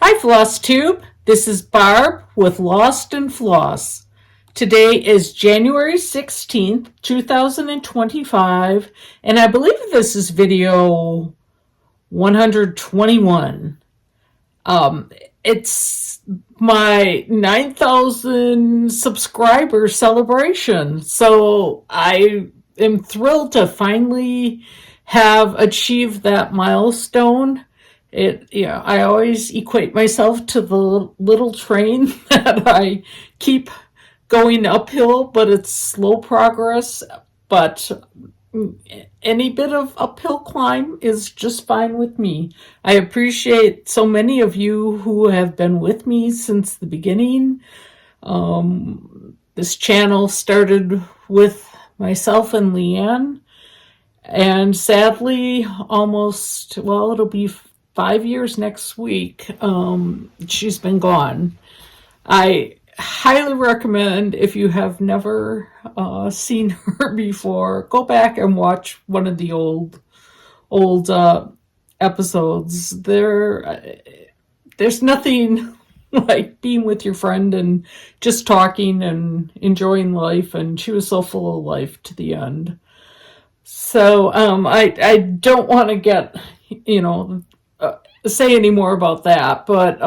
Hi FlossTube, this is Barb with Lost and Floss. Today is January 16th, 2025, and I believe this is video 121. It's my 9,000 subscriber celebration, so I am thrilled to finally have achieved that milestone. I always equate myself to the little train that I keep going uphill, but it's slow progress. But any bit of uphill climb is just fine with me. I appreciate so many of you who have been with me since the beginning. This channel started with myself and Leanne, and sadly, it'll be 5 years next week. She's been gone. I highly recommend, if you have never seen her before, go back and watch one of the old episodes. There's nothing like being with your friend and just talking and enjoying life, and she was so full of life to the end. So I don't want to get, say any more about that, but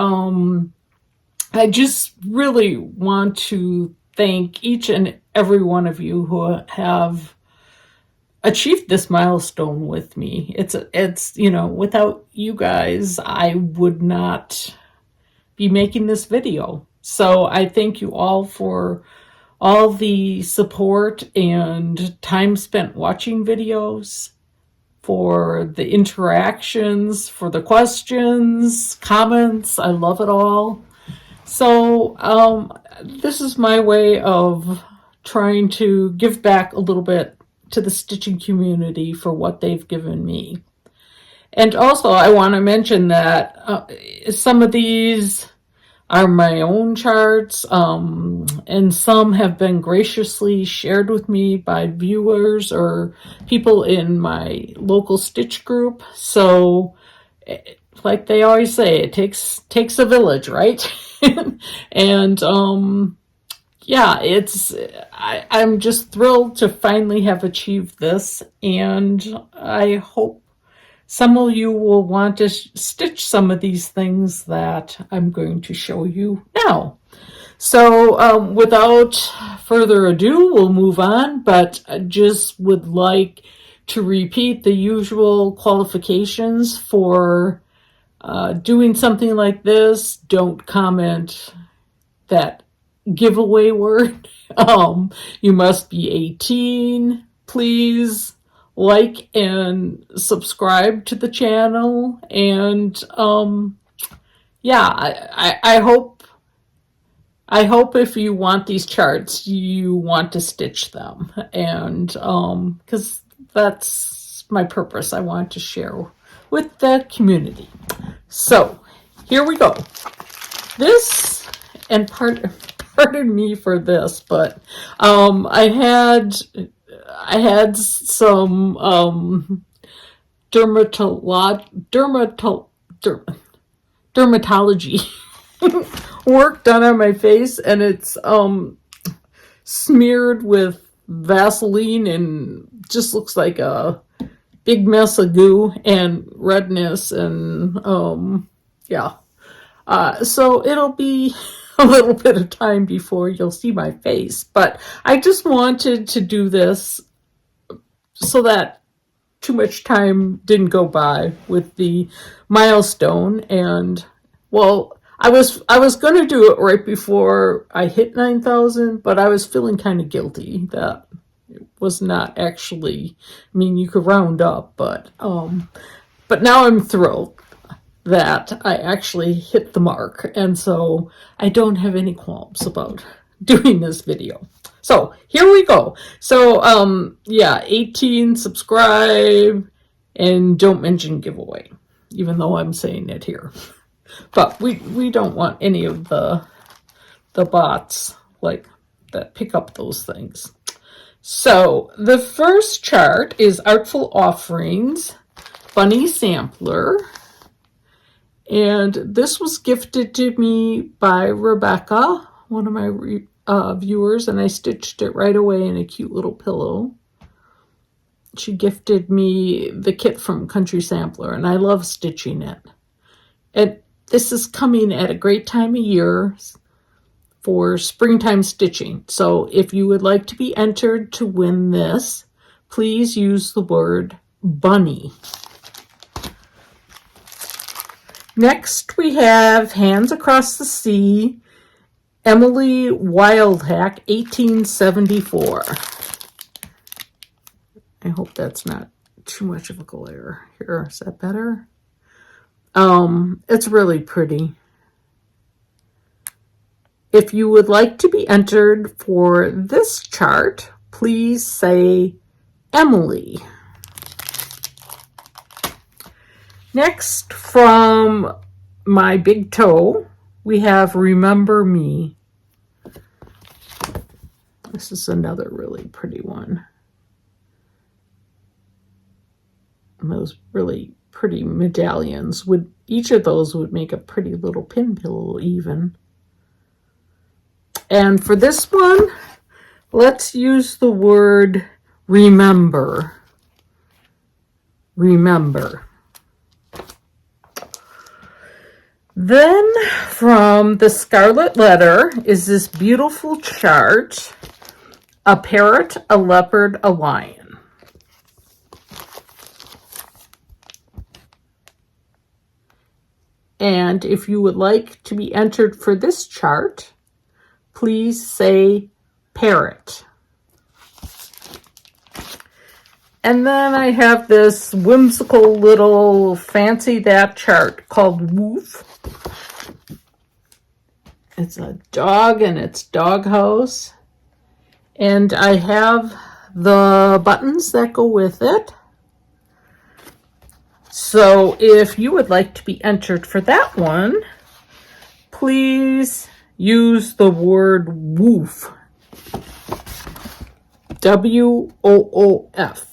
I just really want to thank each and every one of you who have achieved this milestone with me. It's without you guys, I would not be making this video. So I thank you all for all the support and time spent watching videos, for the interactions, for the questions, comments. I love it all. So this is my way of trying to give back a little bit to the stitching community for what they've given me. And also I want to mention that some of these are my own charts, and some have been graciously shared with me by viewers or people in my local stitch group. So like they always say, it takes a village, right? And I'm just thrilled to finally have achieved this, and I hope some of you will want to stitch some of these things that I'm going to show you now. So without further ado, we'll move on, but I just would like to repeat the usual qualifications for doing something like this. Don't comment that giveaway word. You must be 18, please. Like and subscribe to the channel, and I hope if you want these charts, you want to stitch them, and because that's my purpose. I want to share with the community. So here we go. This, and pardon me for this, but I had some dermatology work done on my face, and it's smeared with Vaseline and just looks like a big mess of goo and redness, and so it'll be a little bit of time before you'll see my face, but I just wanted to do this so that too much time didn't go by with the milestone. And well, I was going to do it right before I hit 9,000, but I was feeling kind of guilty that it was not actually, I mean, you could round up, but now I'm thrilled that I actually hit the mark, and so I don't have any qualms about doing this video. So here we go. So 18, subscribe, and don't mention giveaway, even though I'm saying it here. But we don't want any of the bots like that pick up those things. So the first chart is Artful Offerings Bunny Sampler, And this was gifted to me by Rebecca, one of my viewers, and I stitched it right away in a cute little pillow. She gifted me the kit from Country Sampler, and I love stitching it. And this is coming at a great time of year for springtime stitching. So if you would like to be entered to win this, please use the word bunny. Next, we have Hands Across the Sea, Emily Wildhack, 1874. I hope that's not too much of a glare. Here, is that better? It's really pretty. If you would like to be entered for this chart, please say Emily. Next, from my big toe, we have Remember Me. This is another really pretty one. And those really pretty medallions, each of those would make a pretty little pin pillow even. And for this one, let's use the word remember. Remember. Then from the Scarlet Letter is this beautiful chart, a parrot, a leopard, a lion. And if you would like to be entered for this chart, please say parrot. And then I have this whimsical little fancy that chart called Woof. It's a dog and its doghouse. And I have the buttons that go with it. So if you would like to be entered for that one, please use the word woof. W-O-O-F.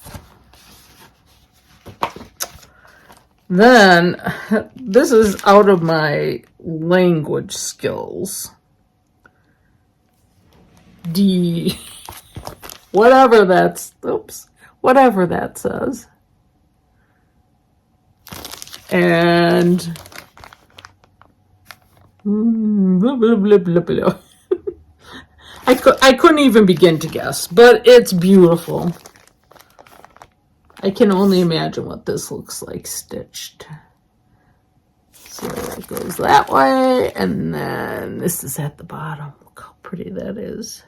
Then, this is out of my language skills. D. Whatever that says. And blah, blah, blah, blah, blah. I couldn't even begin to guess, but it's beautiful. I can only imagine what this looks like stitched. So it goes that way, and then this is at the bottom. Look how pretty that is.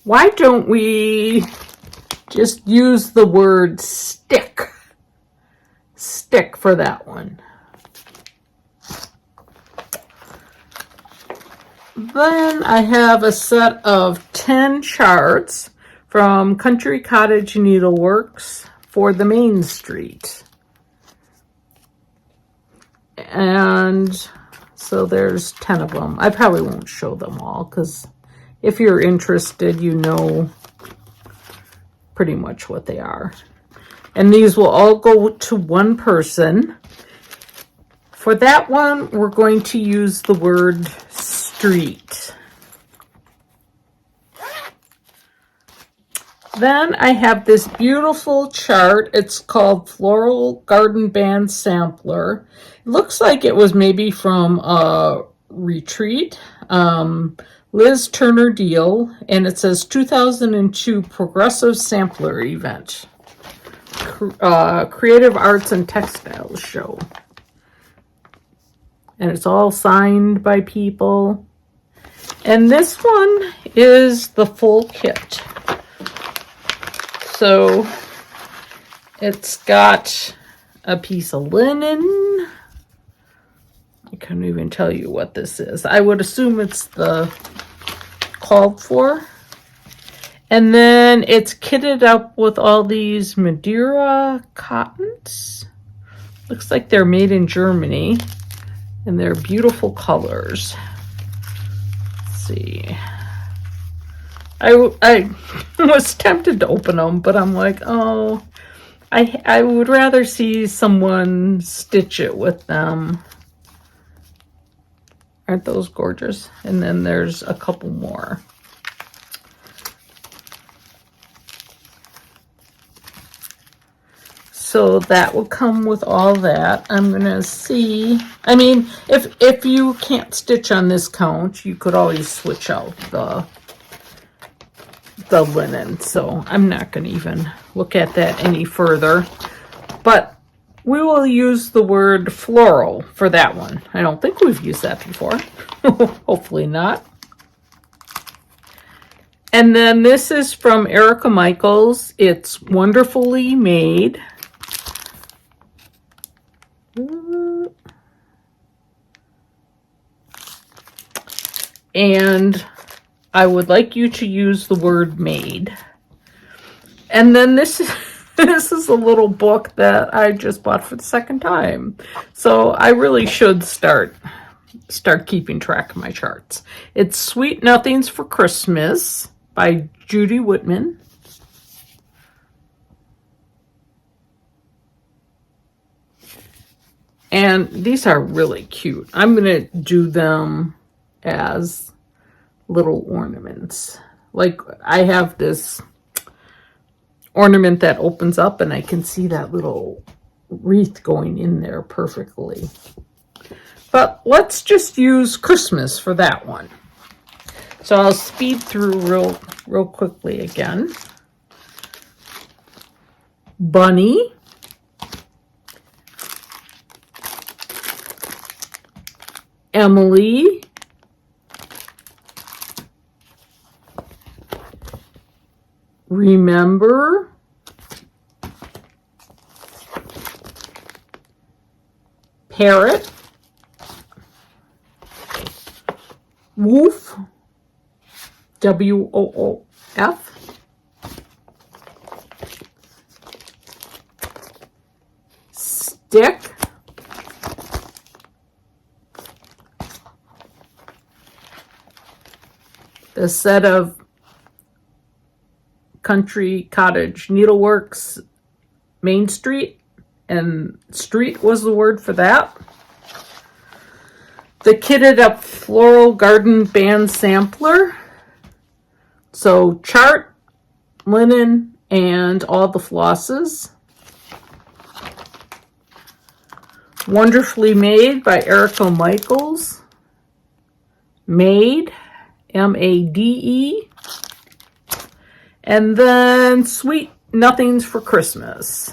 Why don't we just use the word stick? Stick for that one. Then I have a set of 10 charts from Country Cottage Needleworks for the Main Street. And so there's 10 of them. I probably won't show them all because if you're interested, you know pretty much what they are. And these will all go to one person. For that one, we're going to use the word street. Then I have this beautiful chart. It's called Floral Garden Band Sampler. It looks like it was maybe from a retreat. Liz Turner Deal, and it says 2002 Progressive Sampler Event. Creative Arts and Textiles Show. And it's all signed by people. And this one is the full kit. So it's got a piece of linen. I couldn't even tell you what this is. I would assume it's the called for. And then it's kitted up with all these Madeira cottons. Looks like they're made in Germany. And they're beautiful colors. Let's see. I was tempted to open them, but I'm like, oh, I would rather see someone stitch it with them. Aren't those gorgeous? And then there's a couple more. So that will come with all that. I'm gonna see. I mean, if you can't stitch on this count, you could always switch out the linen. So I'm not gonna even look at that any further. But we will use the word floral for that one. I don't think we've used that before. Hopefully not. And then this is from Erica Michaels. It's Wonderfully Made. And I would like you to use the word made. And then this is a little book that I just bought for the second time. So I really should start keeping track of my charts. It's Sweet Nothings for Christmas by Judy Whitman. And these are really cute. I'm going to do them as little ornaments. Like I have this ornament that opens up and I can see that little wreath going in there perfectly. But let's just use Christmas for that one. So I'll speed through real quickly again. Bunny. Emily. Remember. Parrot. Woof. WOOF. Stick. The set of Country Cottage Needleworks Main Street, and street was the word for that. The kitted up floral garden band sampler. So chart, linen, and all the flosses. Wonderfully Made by Erica Michaels. Made, M-A-D-E. And then Sweet Nothings for Christmas.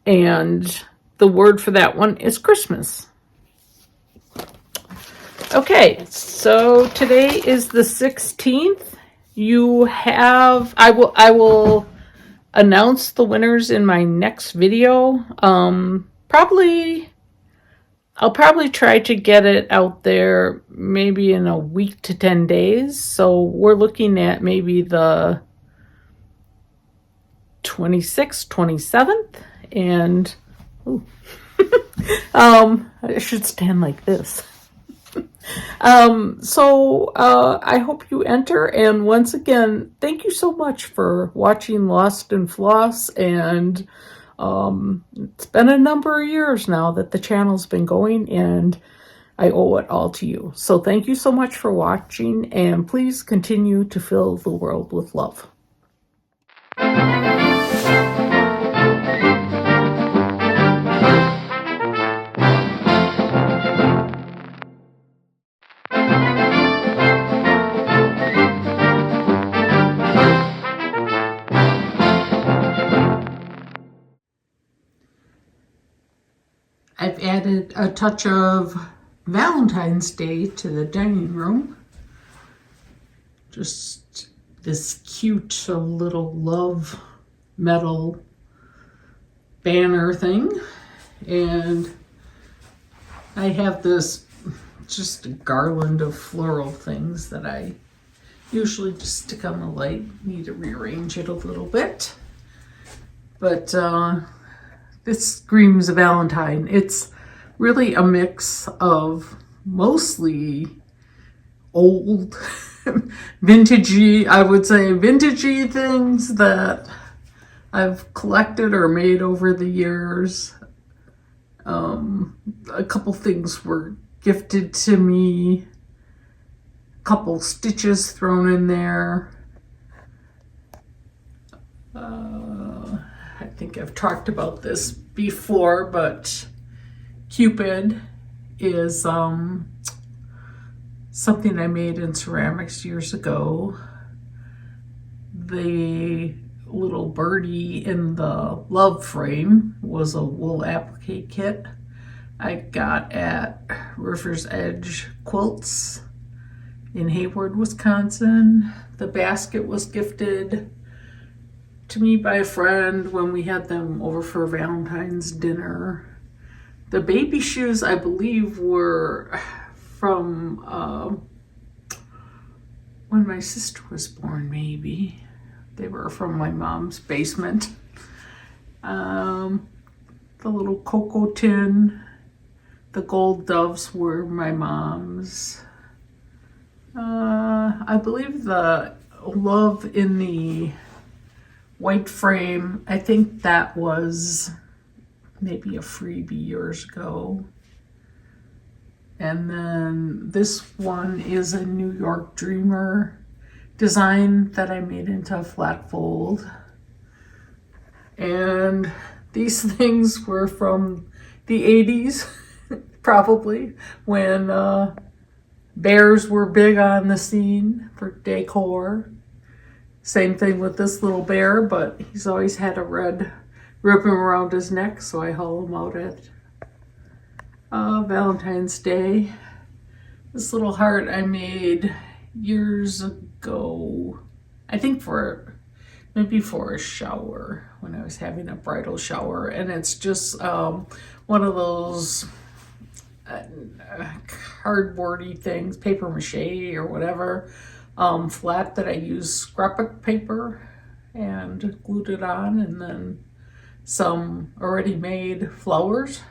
And the word for that one is Christmas. Okay, so today is the 16th. You have, I will announce the winners in my next video. I'll probably try to get it out there maybe in a week to 10 days. So we're looking at maybe the 26th, 27th, and I should stand like this. I hope you enter, and once again, thank you so much for watching Lost in Floss, and it's been a number of years now that the channel's been going, and I owe it all to you. So thank you so much for watching, and please continue to fill the world with love. I've added a touch of Valentine's Day to the dining room. Just this cute little love metal banner thing. And I have this just a garland of floral things that I usually just stick on the light. Need to rearrange it a little bit. But this screams a Valentine. It's really a mix of mostly old, vintagey, I would say vintagey things that I've collected or made over the years. A couple things were gifted to me, a couple stitches thrown in there. I think I've talked about this before, but Cupid is something I made in ceramics years ago. The little birdie in the love frame was a wool applique kit I got at River's Edge Quilts in Hayward, Wisconsin. The basket was gifted to me by a friend when we had them over for Valentine's dinner. The baby shoes, I believe, were from when my sister was born, maybe. They were from my mom's basement. The little cocoa tin, the gold doves were my mom's. I believe the love in the white frame, I think that was maybe a freebie years ago. And then this one is a New York Dreamer design that I made into a flat fold. And these things were from the 80s, probably, when bears were big on the scene for decor. Same thing with this little bear, but he's always had a red ribbon around his neck, so I haul him out at Valentine's Day. This little heart I made years ago, I think maybe for a shower, when I was having a bridal shower, and it's just one of those cardboardy things, paper mache or whatever, flat that I used scrapbook paper and glued it on, and then some already made flowers,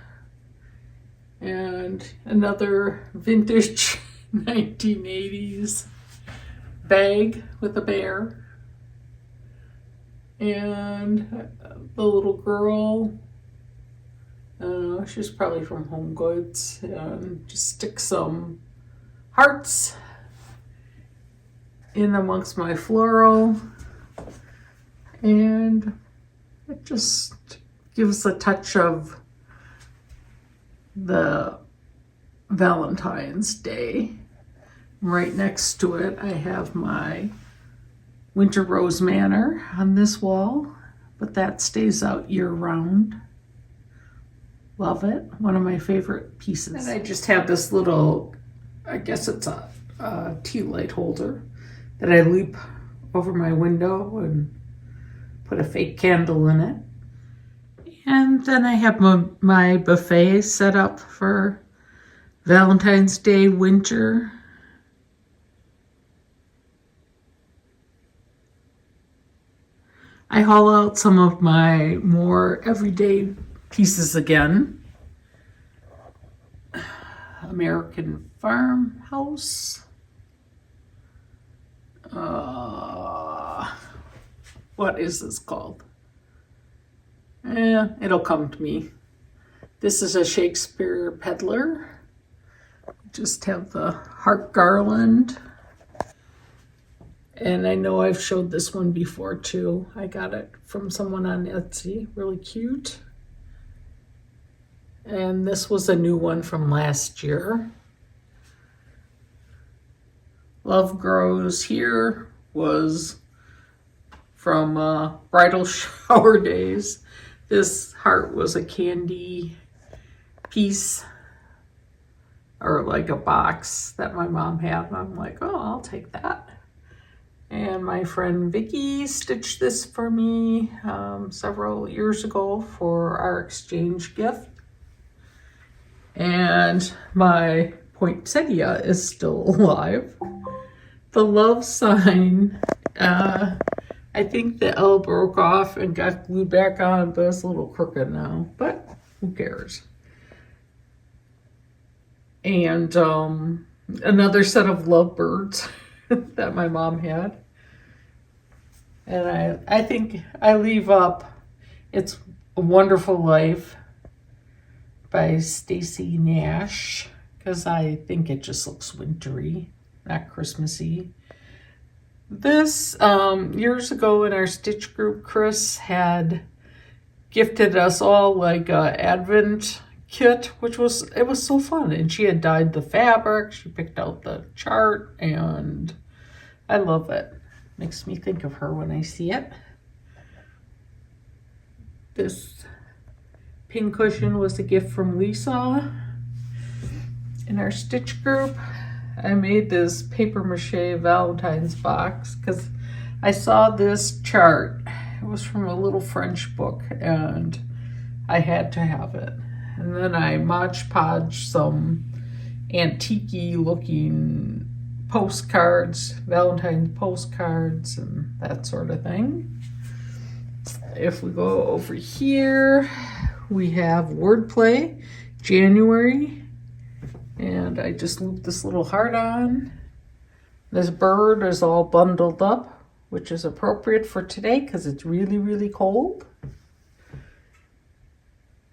and another vintage 1980s bag with a bear, and the little girl, she's probably from Home Goods, and just stick some hearts in amongst my floral, and it just gives a touch of the Valentine's Day. Right next to it, I have my Winter Rose Manor on this wall, but that stays out year round. Love it. One of my favorite pieces. And I just have this little, I guess it's a tea light holder that I loop over my window and put a fake candle in it. And then I have my buffet set up for Valentine's Day winter. I haul out some of my more everyday pieces again. American Farmhouse. What is this called? It'll come to me. This is a Shakespeare Peddler. Just have the heart garland. And I know I've showed this one before too. I got it from someone on Etsy. Really cute. And this was a new one from last year. Love Grows Here was from bridal shower days. This heart was a candy piece, or like a box that my mom had, and I'm like, oh, I'll take that. And my friend Vicky stitched this for me several years ago for our exchange gift. And my poinsettia is still alive. The love sign, I think the L broke off and got glued back on, but it's a little crooked now, but who cares? And another set of lovebirds that my mom had. And I think I leave up It's a Wonderful Life by Stacy Nash, because I think it just looks wintry, not Christmassy. This, years ago in our stitch group, Chris had gifted us all like a Advent kit, which was so fun. And she had dyed the fabric, she picked out the chart, and I love it. Makes me think of her when I see it. This pincushion was a gift from Lisa in our stitch group. I made this paper mache Valentine's box because I saw this chart. It was from a little French book and I had to have it. And then I Mod Podged some antique-y looking postcards, Valentine's postcards and that sort of thing. If we go over here, we have wordplay, January. And I just looped this little heart on. This bird is all bundled up, which is appropriate for today because it's really, really cold.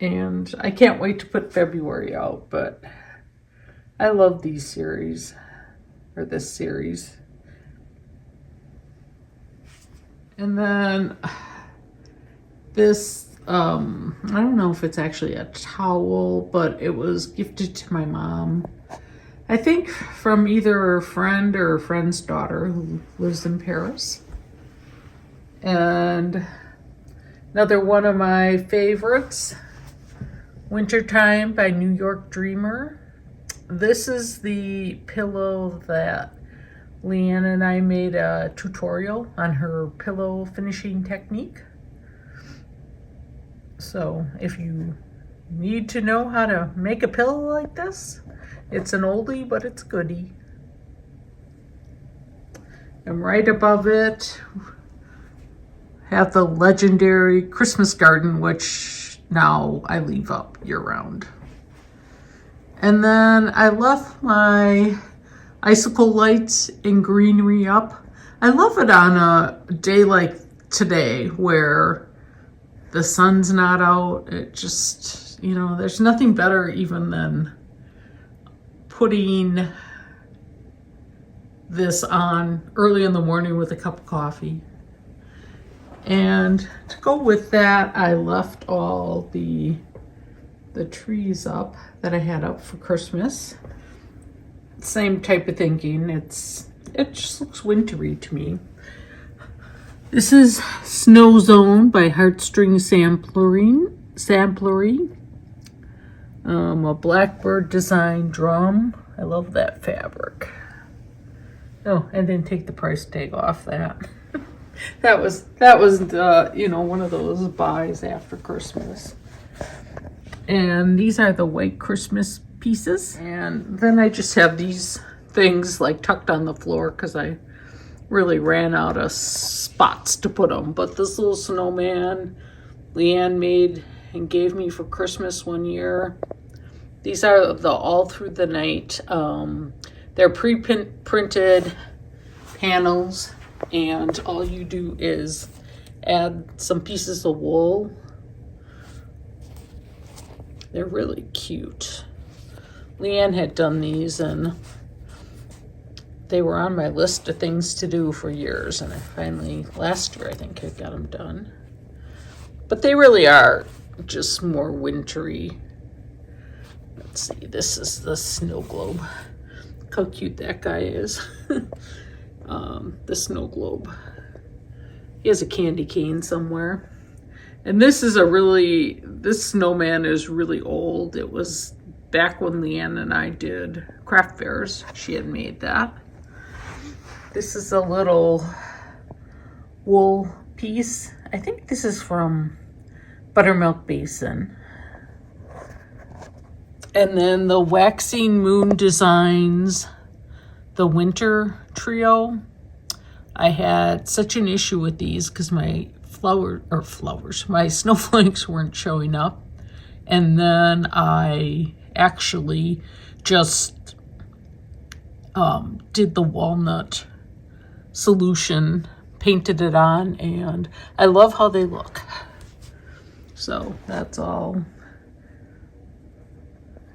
And I can't wait to put February out, but I love these series, or this series. And then this, I don't know if it's actually a towel, but it was gifted to my mom. I think from either a friend or a friend's daughter who lives in Paris. And another one of my favorites, Wintertime by New York Dreamer. This is the pillow that Leanne and I made a tutorial on her pillow finishing technique. So if you need to know how to make a pillow like this, it's an oldie, but it's goodie. And right above it, have the legendary Christmas garden, which now I leave up year round. And then I left my icicle lights and greenery up. I love it on a day like today where the sun's not out. It just, there's nothing better even than putting this on early in the morning with a cup of coffee. And to go with that, I left all the trees up that I had up for Christmas. Same type of thinking. It just looks wintry to me. This is Snow Zone by Heartstring Samplery. A blackbird design drum. I love that fabric. Oh, I didn't take the price tag off that. that was one of those buys after Christmas. And these are the white Christmas pieces. And then I just have these things like tucked on the floor because I really ran out of spots to put them. But this little snowman Leanne made and gave me for Christmas one year. These are the All Through the Night. They're pre-printed panels, and all you do is add some pieces of wool. They're really cute. Leanne had done these, and they were on my list of things to do for years, and I finally, last year I think, I got them done. But they really are just more wintry. Let's see, this is the snow globe. Look how cute that guy is. The snow globe. He has a candy cane somewhere. And this snowman is really old. It was back when Leanne and I did craft fairs. She had made that. This is a little wool piece. I think this is from Buttermilk Basin. And then the Waxing Moon Designs, the Winter Trio. I had such an issue with these because my my snowflakes weren't showing up. And then I actually just did the walnut solution painted it on, and I love how they look. So that's all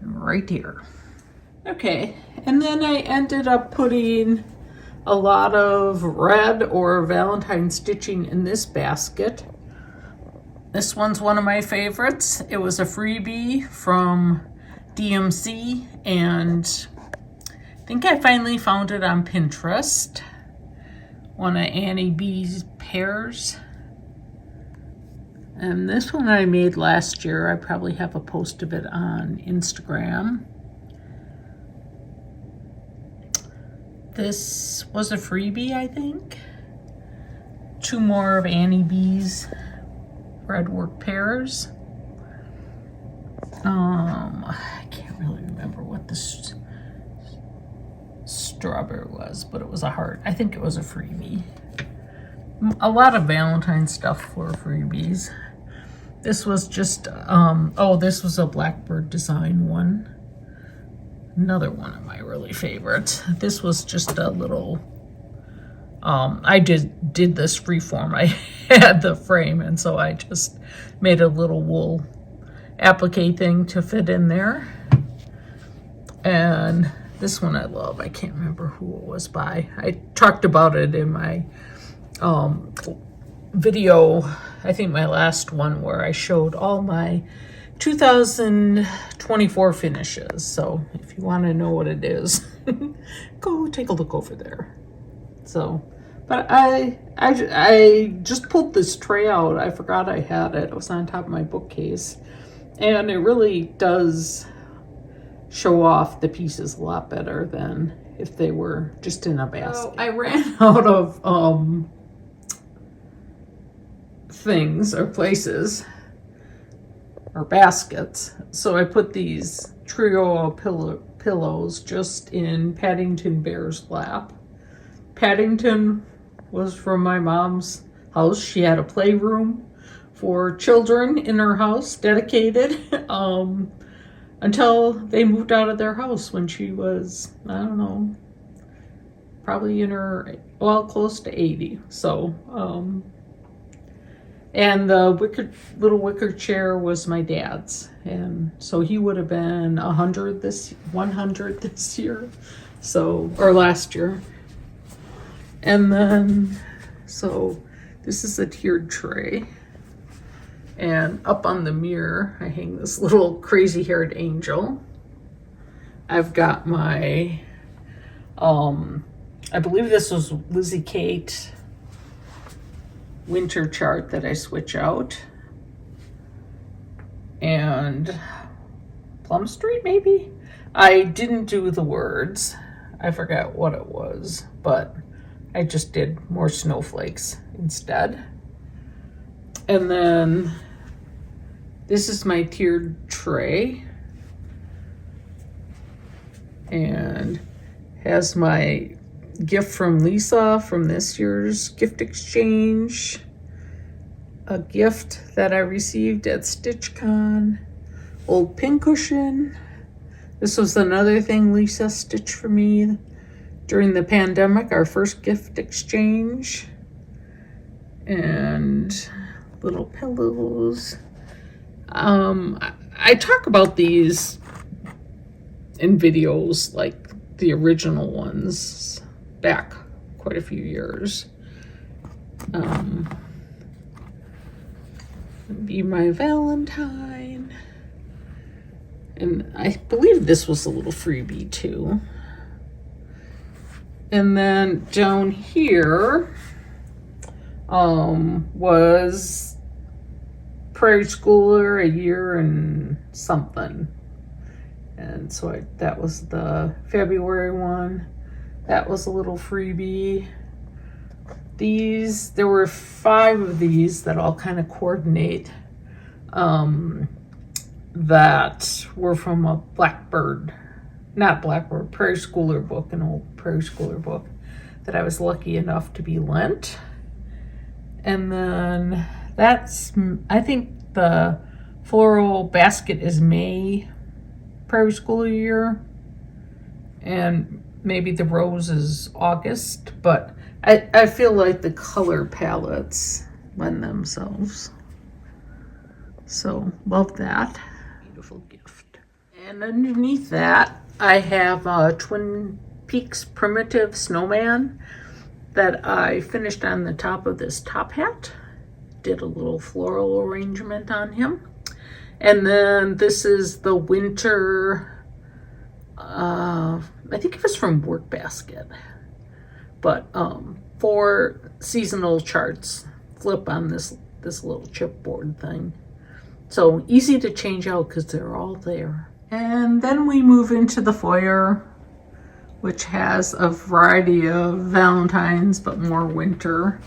right here. Okay, and then I ended up putting a lot of red or Valentine stitching in this basket. This one's one of my favorites. It was a freebie from DMC, and I think I finally found it on Pinterest. One of Annie B's pears. And this one I made last year. I probably have a post of it on Instagram. This was a freebie, I think. 2 more of Annie B's red work pears. I can't really remember what this strawberry was, but it was a heart. I think it was a freebie. A lot of Valentine stuff were freebies. This was just, oh, this was a blackbird design one. Another one of my really favorites. This was just a little, I did this freeform. I had the frame, and so I just made a little wool applique thing to fit in there. And this one I love. I can't remember who it was by. I talked about it in my video, I think my last one, where I showed all my 2024 finishes. So if you want to know what it is, go take a look over there. So, but I just pulled this tray out. I forgot I had it. It was on top of my bookcase, and it really does show off the pieces a lot better than if they were just in a basket. So I ran out of things or places or baskets, so I put these trio of pillows just in Paddington Bear's lap. Paddington was from my mom's house. She had a playroom for children in her house, dedicated, until they moved out of their house when she was, I don't know, probably in her, well, close to 80. So, and the little wicker chair was my dad's, and so he would have been 100 this year, so, or last year. And then, so this is a tiered tray, and up on the mirror I hang this little crazy haired angel. I've got my I believe this was Lizzie Kate winter chart that I switch out, and Plum Street, maybe? I didn't do the words. I forgot what it was, but I just did more snowflakes instead. And then this is my tiered tray, and has my gift from Lisa from this year's gift exchange, a gift that I received at StitchCon, old pincushion. This was another thing Lisa stitched for me during the pandemic, our first gift exchange, and little pillows. I talk about these in videos, like the original ones back quite a few years. Be my Valentine, and I believe this was a little freebie too. And then down here was Prairie Schooler, a year and something. And so that was the February one. That was a little freebie. There were 5 of these that all kind of coordinate, that were from a Prairie Schooler book, an old Prairie Schooler book that I was lucky enough to be lent. And then that's, I think the floral basket is May Prairie Schooler year, and maybe the rose is August, but I feel like the color palettes lend themselves. So love that. Beautiful gift. And underneath that, I have a Twin Peaks Primitive Snowman that I finished on the top of this top hat. Did a little floral arrangement on him. And then this is the winter, I think it was from Work Basket. But 4 seasonal charts flip on this little chipboard thing. So easy to change out because they're all there. And then we move into the foyer, which has a variety of Valentines, but more winter.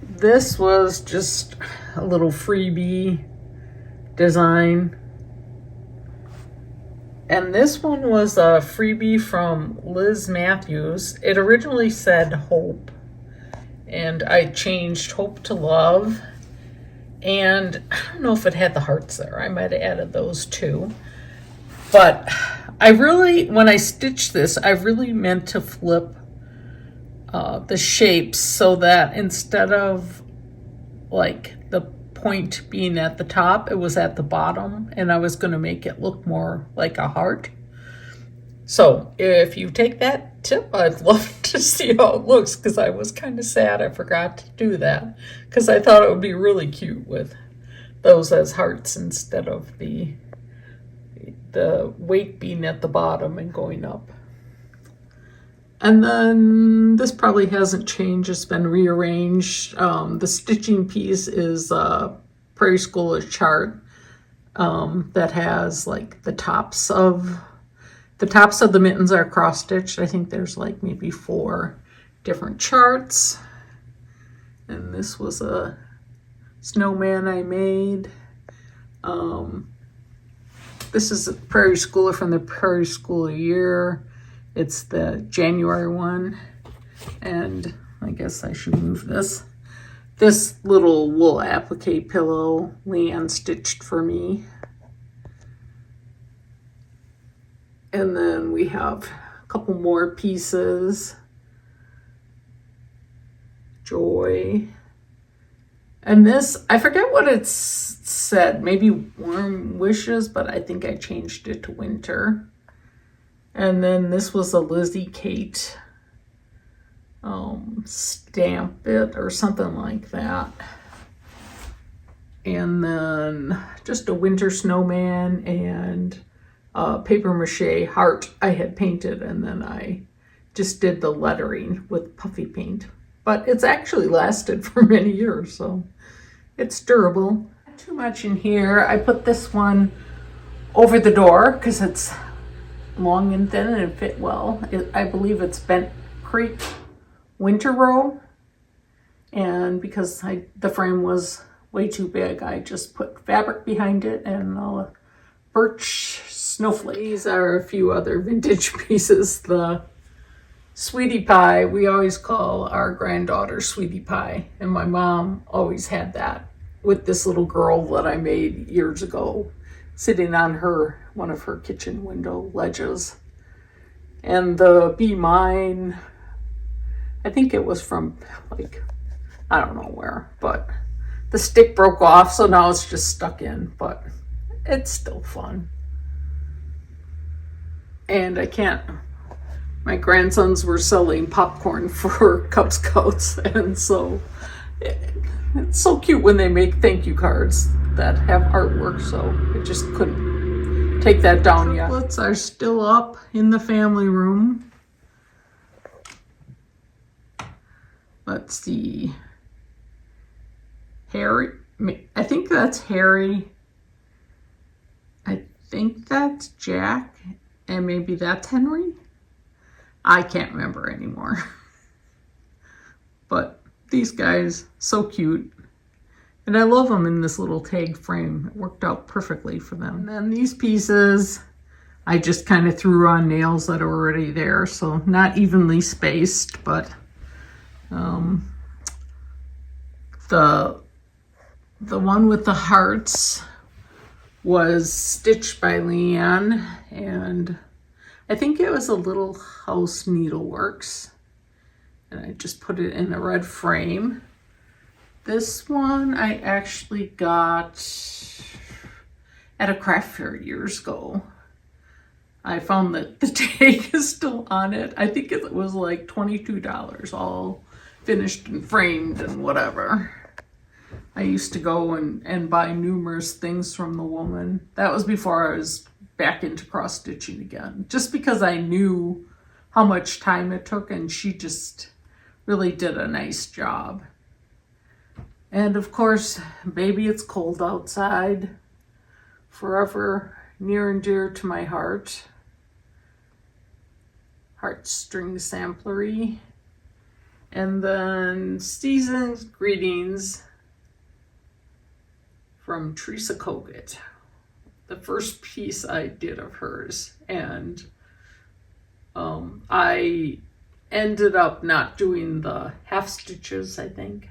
This was just a little freebie design. And this one was a freebie from Liz Matthews. It originally said Hope, and I changed Hope to Love. And I don't know if it had the hearts there. I might have added those too. But I really, when I stitched this, I really meant to flip the shapes so that instead of like the point being at the top, it was at the bottom, and I was going to make it look more like a heart. So if you take that tip, I'd love to see how it looks, because I was kind of sad I forgot to do that, because I thought it would be really cute with those as hearts instead of the weight being at the bottom and going up. And then this probably hasn't changed, it's been rearranged. The stitching piece is a Prairie Schooler chart that has like the tops of the mittens are cross stitched. I think there's like maybe 4 different charts. And this was a snowman I made. This is a Prairie Schooler from the Prairie Schooler year. It's the January one. And I guess I should move this. This little wool applique pillow Leanne stitched for me. And then we have a couple more pieces. Joy. And this, I forget what it said, maybe Warm Wishes, but I think I changed it to Winter. And then this was a Lizzie Kate Stamp It or something like that. And then just a winter snowman and paper mache heart I had painted, and then I just did the lettering with puffy paint. But it's actually lasted for many years, so it's durable. Not too much in here. I put this one over the door because it's long and thin and it fit well. I believe it's Bent Creek Winter Row, and because the frame was way too big, I just put fabric behind it and birch snowflake. These are a few other vintage pieces. The Sweetie Pie, we always call our granddaughter Sweetie Pie, and my mom always had that with this little girl that I made years ago sitting on one of her kitchen window ledges. And the Be Mine, I think it was from like, I don't know where, but the stick broke off, so now it's just stuck in, but it's still fun. And my grandsons were selling popcorn for Cub Scouts, and so it's so cute when they make thank you cards that have artwork, so I just couldn't take that down yet. Triplets are still up in the family room. Let's see. Harry, I think that's Harry. I think that's Jack, and maybe that's Henry. I can't remember anymore. But these guys, so cute. And I love them in this little tag frame. It worked out perfectly for them. And then these pieces, I just kind of threw on nails that are already there, so not evenly spaced, but the one with the hearts was stitched by Leanne, and I think it was a Little House Needleworks. and I just put it in a red frame. This one I actually got at a craft fair years ago. I found that the tag is still on it. I think it was like $22, all finished and framed and whatever. I used to go and buy numerous things from the woman. That was before I was back into cross stitching again, just because I knew how much time it took, and she just really did a nice job. And of course, Baby It's Cold Outside, forever near and dear to my heart. Heartstring samplery. And then Season's Greetings from Teresa Kogut, the first piece I did of hers. And I ended up not doing the half stitches, I think,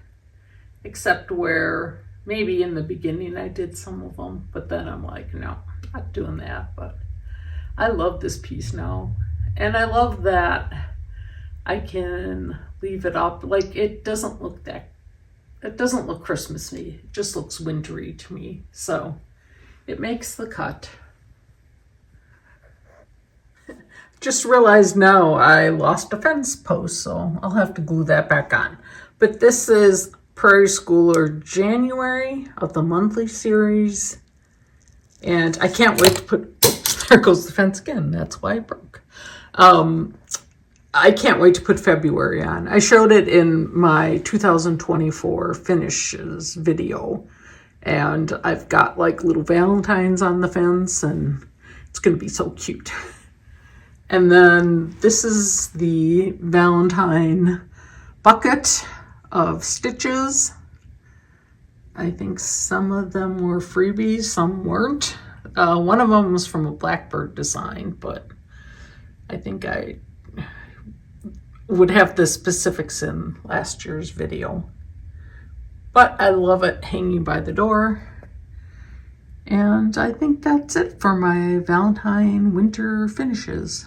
except where maybe in the beginning I did some of them, but then I'm like, no, not doing that. But I love this piece now, and I love that I can leave it up. Like, it doesn't look Christmassy, it just looks wintry to me, so it makes the cut. Just realized now I lost a fence post, so I'll have to glue that back on. But this is Prairie Schooler January of the monthly series, and I can't wait to put, there goes the fence again, that's why it broke. I can't wait to put February on. I showed it in my 2024 finishes video, and I've got like little Valentines on the fence, and it's gonna be so cute. And then this is the Valentine bucket of stitches. I think some of them were freebies, some weren't. One of them was from a Blackbird design, but I think I would have the specifics in last year's video. But I love it hanging by the door. And I think that's it for my Valentine winter finishes.